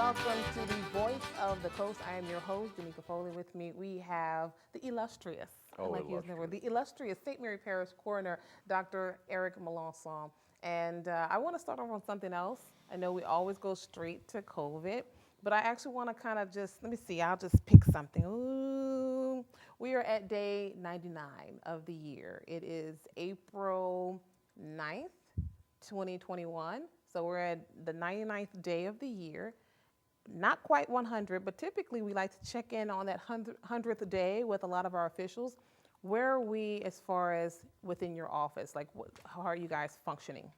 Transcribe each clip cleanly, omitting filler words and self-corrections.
welcome to the Voice of the Coast. I am your host, Danika. With me, we have the illustrious, the illustrious St. Mary Parish Coroner, Dr. Eric Melancon. And I want to start off on something else. I know we always go straight to COVID, but I actually want to kind of let me see, I'll just pick something. Ooh, we are at day 99 of the year. It is April 9th, 2021. So we're at the 99th day of the year. Not quite 100, but typically we like to check in on that 100th day with a lot of our officials. Where are we as far as within your office? Like, how are you guys functioning?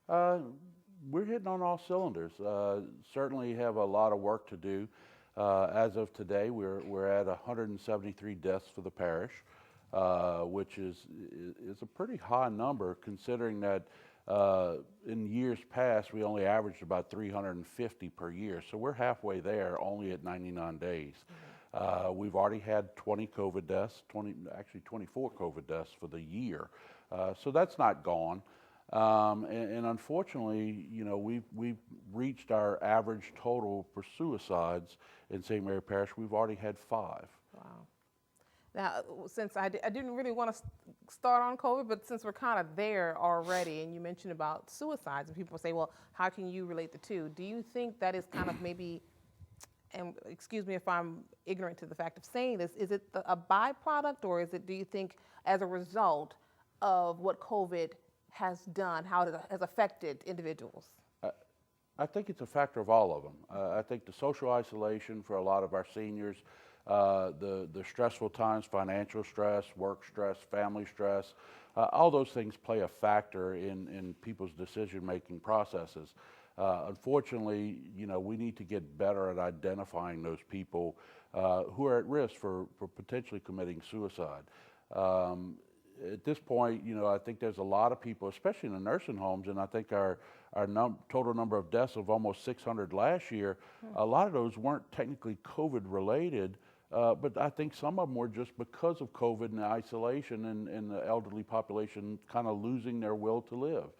We're hitting on all cylinders. Certainly have a lot of work to do. As of today, we're at 173 deaths for the parish, which is a pretty high number considering that in years past, we only averaged about 350 per year. So we're halfway there, only at 99 days. Mm-hmm. We've already had 20 COVID deaths, 24 COVID deaths for the year. So that's not gone. And unfortunately, you know, we've reached our average total for suicides in St. Mary Parish. We've already had 5. Wow. Now, since I didn't really want to start on COVID, but since we're kind of there already, and you mentioned about suicides, and people say, well, how can you relate the two? Do you think that is kind of maybe, and excuse me if I'm ignorant to the fact of saying this, is it a byproduct, or is it, do you think, as a result of what COVID has done, how it has affected individuals? I think it's a factor of all of them. I think the social isolation for a lot of our seniors, the stressful times, financial stress, work stress, family stress, all those things play a factor in people's decision-making processes. Unfortunately, you know, we need to get better at identifying those people who are at risk for potentially committing suicide. At this point, you know, I think there's a lot of people, especially in the nursing homes, and I think our total number of deaths of almost 600 last year, a lot of those weren't technically COVID related, but I think some of them were just because of COVID and the isolation and the elderly population kind of losing their will to live.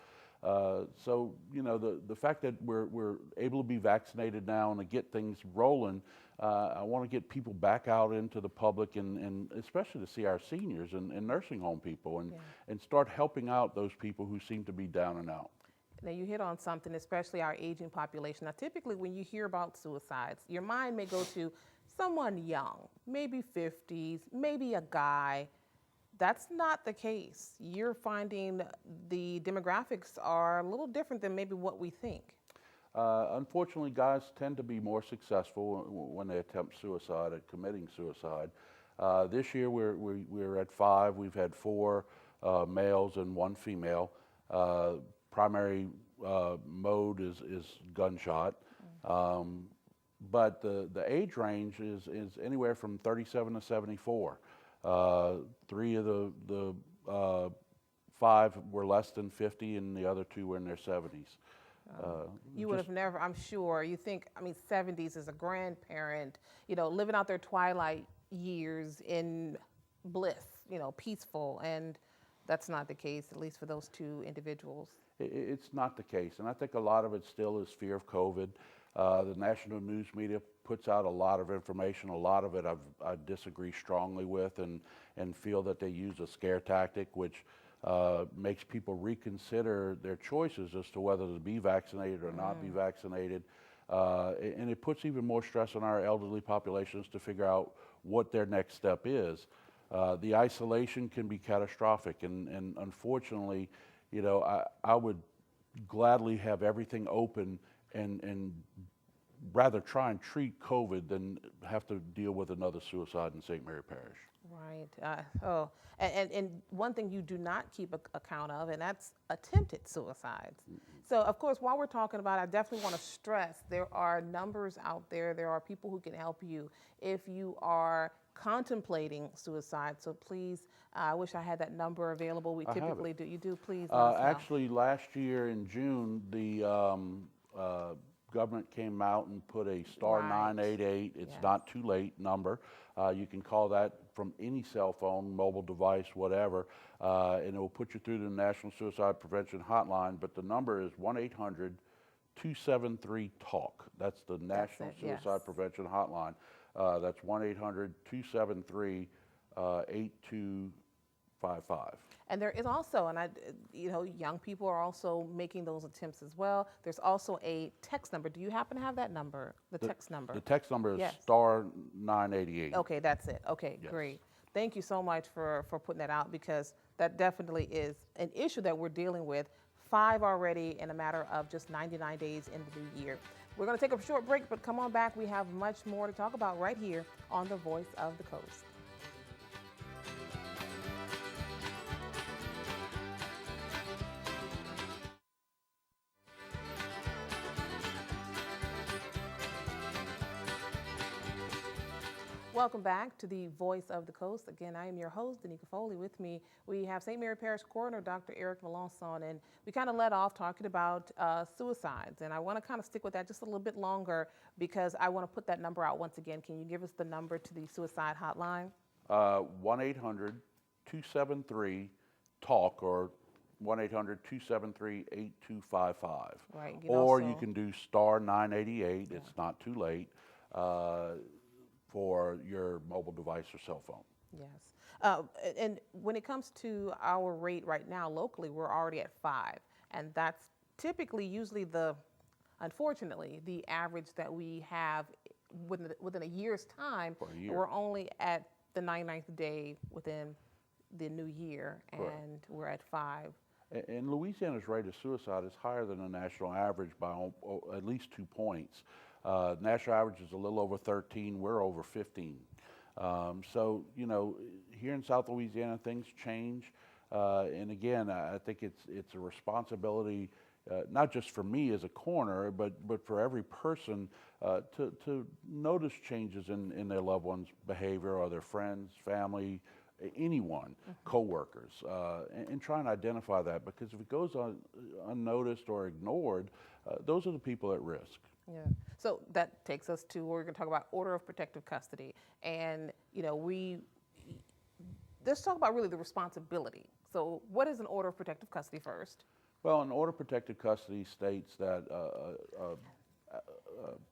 So, you know, the fact that we're able to be vaccinated now and to get things rolling, I want to get people back out into the public and especially to see our seniors and nursing home people and start helping out those people who seem to be down and out. Now, you hit on something, especially our aging population. Now, typically when you hear about suicides, your mind may go to someone young, maybe 50s, maybe a guy. That's not the case. You're finding the demographics are a little different than maybe what we think. Unfortunately, guys tend to be more successful when they attempt suicide, at committing suicide. This year we're at 5. We've had 4 males and 1 female. Primary mode is gunshot, but the age range is anywhere from 37 to 74. 3 of the 5 were less than 50, and the other 2 were in their 70s. You would have never, I'm sure, you think, I mean, 70s as a grandparent, you know, living out their twilight years in bliss, you know, peaceful, and that's not the case, at least for those 2 individuals. It's not the case, and I think a lot of it still is fear of COVID. The national news media puts out a lot of information. A lot of it I disagree strongly with and feel that they use a scare tactic, which makes people reconsider their choices as to whether to be vaccinated or not be vaccinated. And it puts even more stress on our elderly populations to figure out what their next step is. The isolation can be catastrophic, and unfortunately, you know, I would gladly have everything open and rather try and treat COVID than have to deal with another suicide in St. Mary Parish. Right. And one thing you do not keep account of, and that's attempted suicides. So, of course, while we're talking about it, I definitely want to stress there are numbers out there. There are people who can help you if you are contemplating suicide. So please, I wish I had that number available. We typically do. You do, please. Actually, last year in June, the government came out and put a star 988. It's not too late number. You can call that from any cell phone, mobile device, whatever, and it will put you through the National Suicide Prevention Hotline. But the number is 1-800-273-TALK. That's the National Suicide Prevention Hotline. That's 1-800-273-8255. And there is also, young people are also making those attempts as well. There's also a text number. Do you happen to have that number, the text number? The text number is star 988. Okay, that's it. Okay, great. Thank you so much for putting that out, because that definitely is an issue that we're dealing with. 5 already in a matter of just 99 days into the year. We're going to take a short break, but come on back. We have much more to talk about right here on The Voice of the Coast. Welcome back to the Voice of the Coast. Again, I am your host, Danika Foley. With me, we have St. Mary Parish Coroner, Dr. Eric Melancon, and we kind of led off talking about suicides. And I want to kind of stick with that just a little bit longer, because I want to put that number out once again. Can you give us the number to the suicide hotline? 1-800-273-TALK, or 1-800-273-8255. Right. You can do star 988. Yeah. It's not too late. For your mobile device or cell phone. Yes. And when it comes to our rate right now locally, we're already at 5. And that's typically usually unfortunately, the average that we have within a year's time. For a year. We're only at the 99th day within the new year, and we're at 5. And Louisiana's rate of suicide is higher than the national average by at least 2 points. National average is a little over 13. We're over 15. So, here in South Louisiana, things change. And again, I think it's a responsibility, not just for me as a coroner, but for every person to notice changes in their loved one's behavior, or their friends, family, anyone, coworkers, and try and identify that, because if it goes unnoticed or ignored, those are the people at risk. Yeah. So that takes us to where we're going to talk about order of protective custody. And, let's talk about really the responsibility. So what is an order of protective custody first? Well, an order of protective custody states that a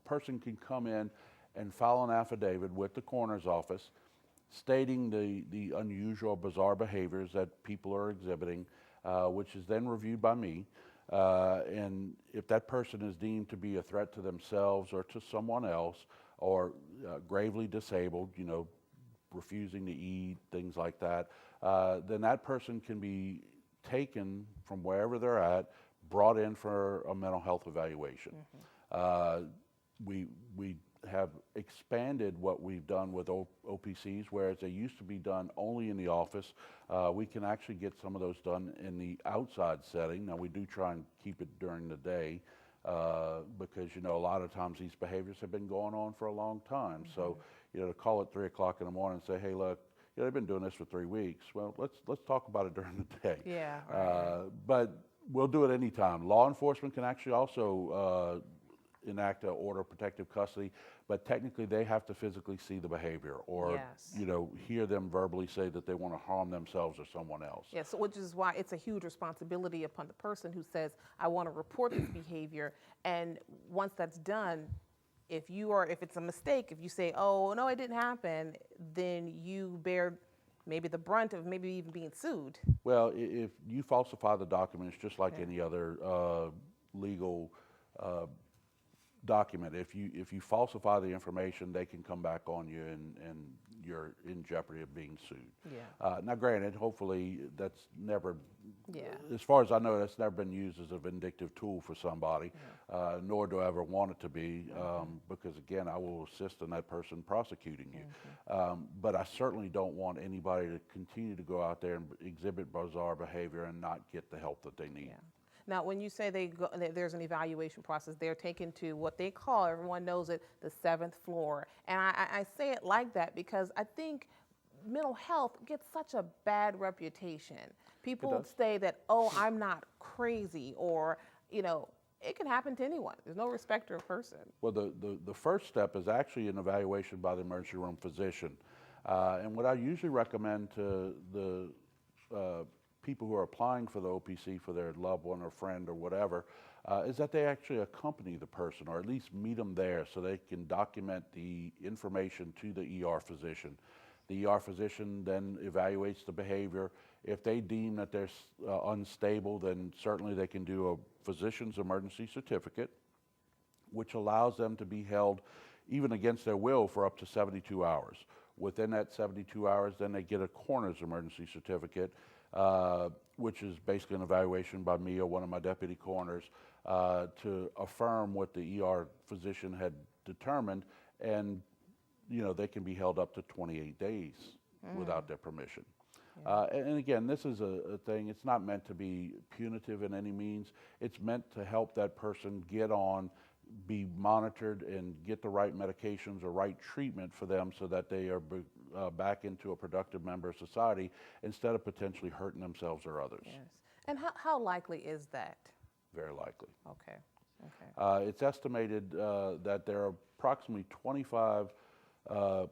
person can come in and file an affidavit with the coroner's office stating the unusual, bizarre behaviors that people are exhibiting, which is then reviewed by me. And if that person is deemed to be a threat to themselves or to someone else, or gravely disabled, refusing to eat, things like that, then that person can be taken from wherever they're at, brought in for a mental health evaluation. We have expanded what we've done with OPCs, whereas they used to be done only in the office. We can actually get some of those done in the outside setting. Now, we do try and keep it during the day, because, a lot of times these behaviors have been going on for a long time. So, to call at 3 o'clock in the morning and say, hey, look, they've been doing this for 3 weeks. Well, let's talk about it during the day. Yeah. But we'll do it anytime. Law enforcement can actually also enact an order of protective custody, but technically they have to physically see the behavior, or hear them verbally say that they want to harm themselves or someone else. Yes, which is why it's a huge responsibility upon the person who says, I want to report this behavior. And once that's done, if it's a mistake, if you say, oh no, it didn't happen, then you bear maybe the brunt of maybe even being sued. Well, if you falsify the documents, just like any other legal document, if you falsify the information, they can come back on you, and you're in jeopardy of being sued. Yeah. Now, granted, hopefully that's never, as far as I know, that's never been used as a vindictive tool for somebody, nor do I ever want it to be, because again, I will assist in that person prosecuting you. But I certainly don't want anybody to continue to go out there and exhibit bizarre behavior and not get the help that they need. Yeah. Now, when you say there's an evaluation process, they're taken to what they call, everyone knows it, the 7th floor. And I say it like that because I think mental health gets such a bad reputation. People say that, oh, I'm not crazy, or, it can happen to anyone. There's no respecter of person. Well, the first step is actually an evaluation by the emergency room physician. And what I usually recommend to the people who are applying for the OPC for their loved one or friend or whatever, is that they actually accompany the person, or at least meet them there so they can document the information to the ER physician. The ER physician then evaluates the behavior. If they deem that they're unstable, then certainly they can do a physician's emergency certificate, which allows them to be held even against their will for up to 72 hours. Within that 72 hours, then they get a coroner's emergency certificate, which is basically an evaluation by me or one of my deputy coroners to affirm what the ER physician had determined, and they can be held up to 28 days without their permission. Yeah. And again, this is a thing, it's not meant to be punitive in any means. It's meant to help that person get on, be monitored, and get the right medications or right treatment for them so that they are back into a productive member of society instead of potentially hurting themselves or others. Yes. And how likely is that? Very likely. Okay. Okay. It's estimated that there are approximately 25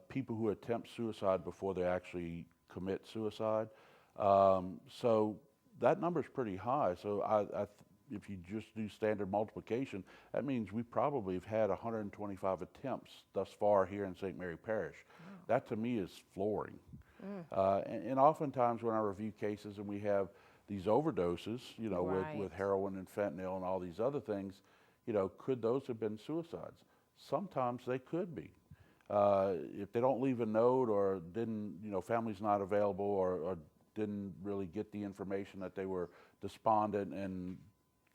people who attempt suicide before they actually commit suicide. So that number is pretty high. So if you just do standard multiplication, that means we probably have had 125 attempts thus far here in St. Mary Parish. Wow. That to me is flooring. And oftentimes when I review cases and we have these overdoses, right, with heroin and fentanyl and all these other things, could those have been suicides? Sometimes they could be. If they don't leave a note or didn't, family's not available or didn't really get the information that they were despondent and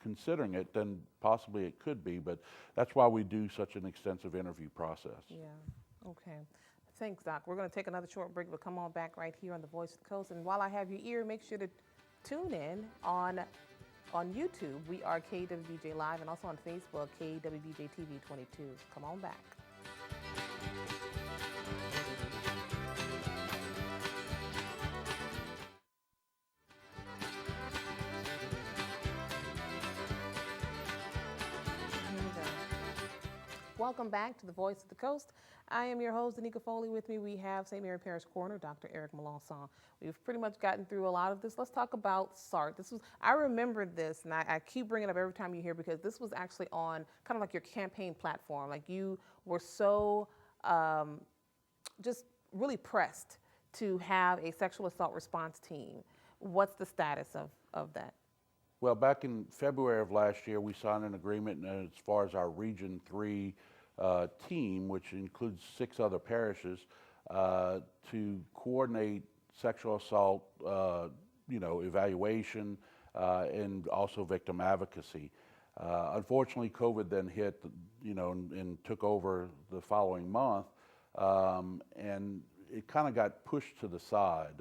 considering it, then possibly it could be, but that's why we do such an extensive interview process. Yeah, okay. Thanks, Doc. We're going to take another short break, but come on back right here on The Voice of the Coast. And while I have your ear, make sure to tune in on YouTube. We are KWBJ Live, and also on Facebook, KWBJ TV 22. Come on back. Welcome back to The Voice of the Coast. I am your host, Danika Foley. With me, we have St. Mary Parish Coroner, Dr. Eric Melancon. We've pretty much gotten through a lot of this. Let's talk about SART. I remember this, and I keep bringing it up every time you hear, because this was actually on kind of like your campaign platform. Like, you were so just really pressed to have a sexual assault response team. What's the status of that? Well, back in February of last year, we signed an agreement as far as our Region 3 team, which includes 6 other parishes, to coordinate sexual assault, evaluation, and also victim advocacy. Unfortunately, COVID then hit, and took over the following month, and it kind of got pushed to the side.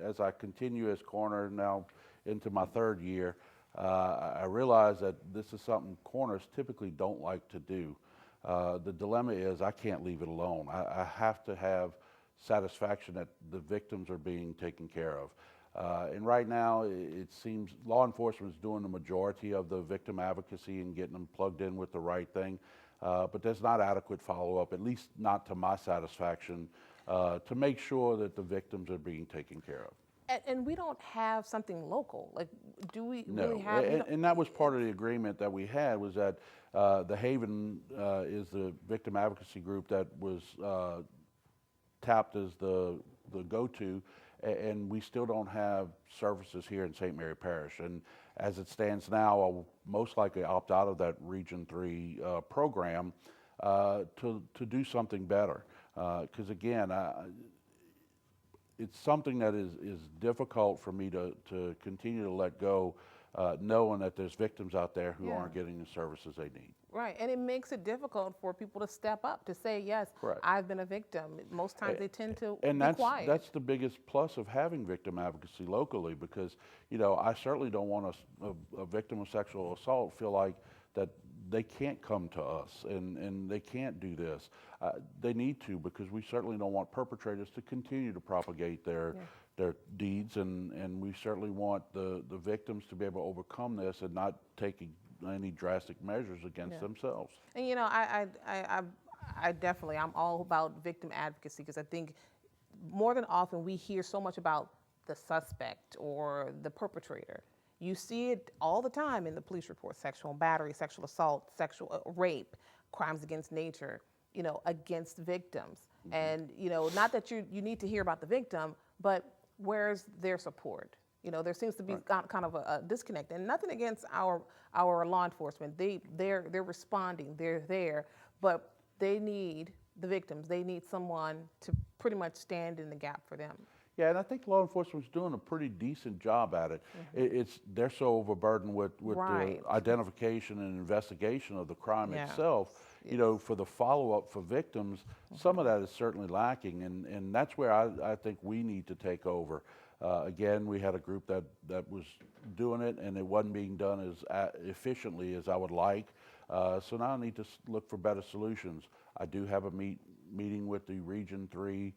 As I continue as coroner now into my 3rd year, I realized that this is something coroners typically don't like to do. The dilemma is I can't leave it alone. I have to have satisfaction that the victims are being taken care of. And right now, it seems law enforcement is doing the majority of the victim advocacy and getting them plugged in with the right thing. But there's not adequate follow-up, at least not to my satisfaction, to make sure that the victims are being taken care of. And we don't have something local. Like, do we no. really have? And that was part of the agreement that we had, was that the Haven is the victim advocacy group that was tapped as the go-to, and we still don't have services here in St. Mary Parish. And as it stands now, I'll most likely opt out of that Region 3 program to do something better. Because again, it's something that is difficult for me to continue to let go, knowing that there's victims out there who aren't getting the services they need. Right, and it makes it difficult for people to step up, to say, yes, correct, I've been a victim. Most times they tend to be quiet. That's the biggest plus of having victim advocacy locally, because, I certainly don't want a victim of sexual assault feel like that they can't come to us and they can't do this. They need to, because we certainly don't want perpetrators to continue to propagate their deeds, and we certainly want the victims to be able to overcome this and not take any drastic measures against themselves. And I definitely, I'm all about victim advocacy, because I think more than often we hear so much about the suspect or the perpetrator. You see it all the time in the police reports: sexual battery, sexual assault, sexual rape, crimes against nature, against victims. And, not that you need to hear about the victim, but where's their support? There seems to be kind of a disconnect, and nothing against our law enforcement. They're responding, they're there, but they need the victims. They need someone to pretty much stand in the gap for them. Yeah, and I think law enforcement's doing a pretty decent job at it. They're so overburdened with the identification and investigation of the crime itself. For the follow-up for victims, some of that is certainly lacking, and that's where I think we need to take over. Again, we had a group that was doing it, and it wasn't being done as efficiently as I would like. So now I need to look for better solutions. I do have a meeting with the Region 3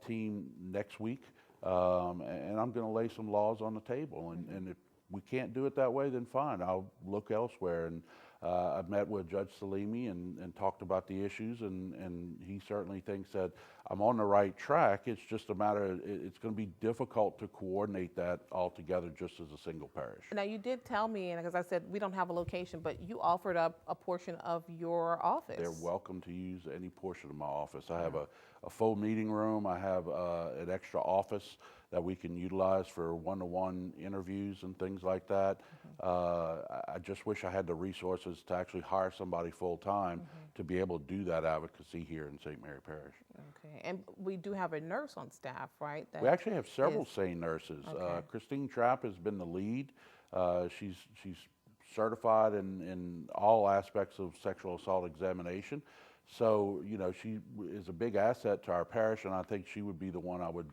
team next week, and I'm going to lay some laws on the table. And if we can't do it that way, then fine, I'll look elsewhere. And I've met with Judge Salimi and talked about the issues, and he certainly thinks that I'm on the right track. It's just a matter of, it's going to be difficult to coordinate that all together just as a single parish. Now, you did tell me, and as I said, we don't have a location, but you offered up a portion of your office. They're welcome to use any portion of my office. I have a full meeting room. I have an extra office that we can utilize for one-to-one interviews and things like that. I just wish I had the resources to actually hire somebody full-time to be able to do that advocacy here in St. Mary Parish. Okay, and we do have a nurse on staff, right? We actually have several SANE nurses. Christine Trapp has been the lead. She's certified in all aspects of sexual assault examination. So, she is a big asset to our parish, and I think she would be the one I would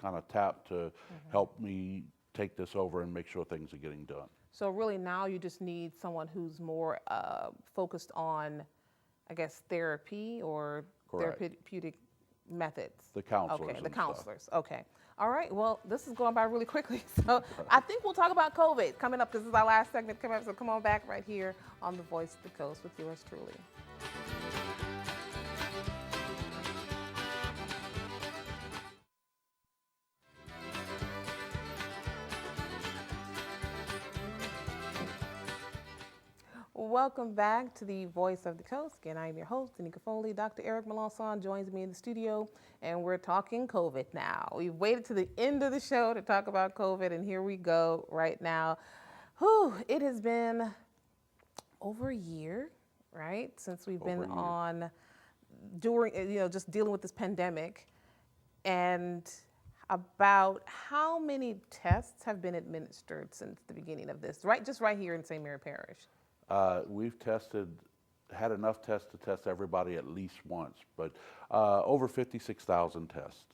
kind of tap to help me take this over and make sure things are getting done. So really now you just need someone who's more focused on, I guess, therapy or therapeutic methods. The counselors. Okay, the counselors. Okay. All right. Well, this is going by really quickly. So I think we'll talk about COVID coming up. This is our last segment coming up. So come on back right here on The Voice of the Coast with yours truly. Welcome back to the Voice of the Coast. Again, I am your host, Danika Foley. Dr. Eric Melancon joins me in the studio, and we're talking COVID now. We've waited to the end of the show to talk about COVID, and here we go right now. It has been over a year, right, since we've been on just dealing with this pandemic. And about how many tests have been administered since the beginning of this, just right here in St. Mary Parish? We've had enough tests to test everybody at least once, but over 56,000 tests.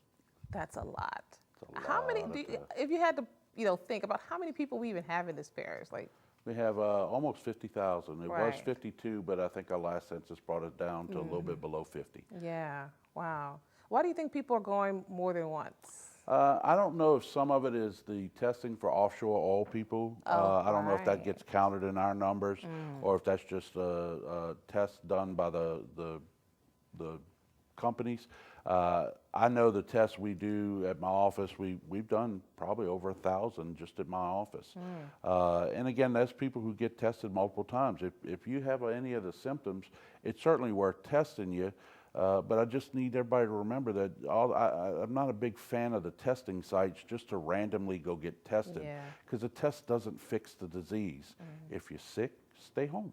That's a lot. That's a how lot many, if you had to, think about how many people we even have in this parish, we have almost 50,000. It was 52, but I think our last census brought it down to a little bit below 50. Yeah, wow. Why do you think people are going more than once? I don't know if some of it is the testing for offshore oil people. I don't know if that gets counted in our numbers or if that's just a test done by the companies. I know the tests we do at my office, we've done probably over 1,000 just at my office. And again, that's people who get tested multiple times. If you have any of the symptoms, it's certainly worth testing you. But I just need everybody to remember that I'm not a big fan of the testing sites just to randomly go get tested, because the test doesn't fix the disease. If you're sick, stay home.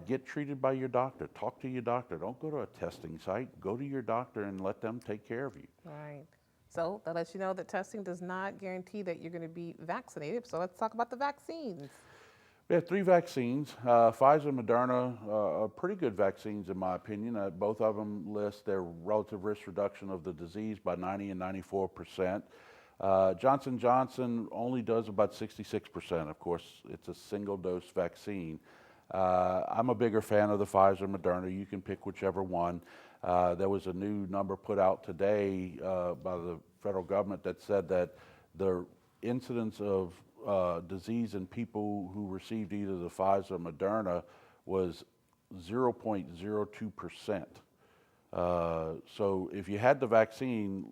Get treated by your doctor. Talk to your doctor. Don't go to a testing site. Go to your doctor and let them take care of you. Right. So that lets you know that testing does not guarantee that you're going to be vaccinated. So let's talk about the vaccines. We have 3 vaccines. Pfizer and Moderna are pretty good vaccines in my opinion. Both of them list their relative risk reduction of the disease by 90 and 94%. Johnson & Johnson only does about 66%. Of course, it's a single dose vaccine. I'm a bigger fan of the Pfizer and Moderna. You can pick whichever one. There was a new number put out today by the federal government that said that the incidence of disease in people who received either the Pfizer or Moderna was 0.02%. So if you had the vaccine,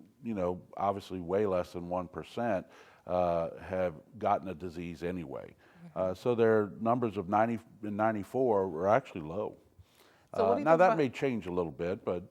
obviously way less than 1%, have gotten a disease anyway. So their numbers of 90 and 94 were actually low. So what do you now think that about, may change a little bit, but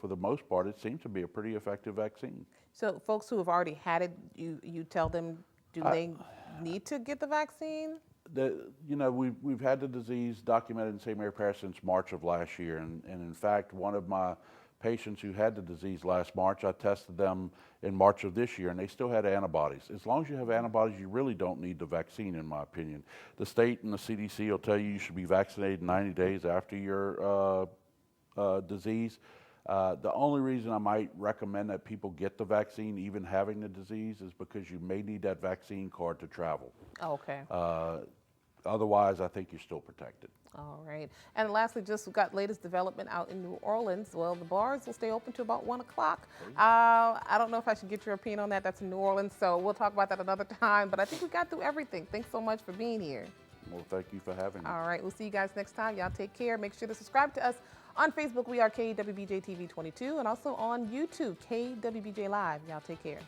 for the most part, it seems to be a pretty effective vaccine. so folks who have already had it, you tell them, do they need to get the vaccine? We've had the disease documented in St. Mary Parish since March of last year, and in fact, one of my patients who had the disease last March, I tested them in March of this year, and they still had antibodies. As long as you have antibodies, you really don't need the vaccine, in my opinion. The state and the CDC will tell you should be vaccinated 90 days after your disease. The only reason I might recommend that people get the vaccine, even having the disease, is because you may need that vaccine card to travel. Okay. Otherwise, I think you're still protected. All right. And lastly, just got latest development out in New Orleans. Well, the bars will stay open till about 1 o'clock. I don't know if I should get your opinion on that. That's in New Orleans, so we'll talk about that another time. But I think we got through everything. Thanks so much for being here. Well, thank you for having me. All right. We'll see you guys next time. Y'all take care. Make sure to subscribe to us on Facebook. We are KWBJ TV 22, and also on YouTube, KWBJ Live. Y'all take care.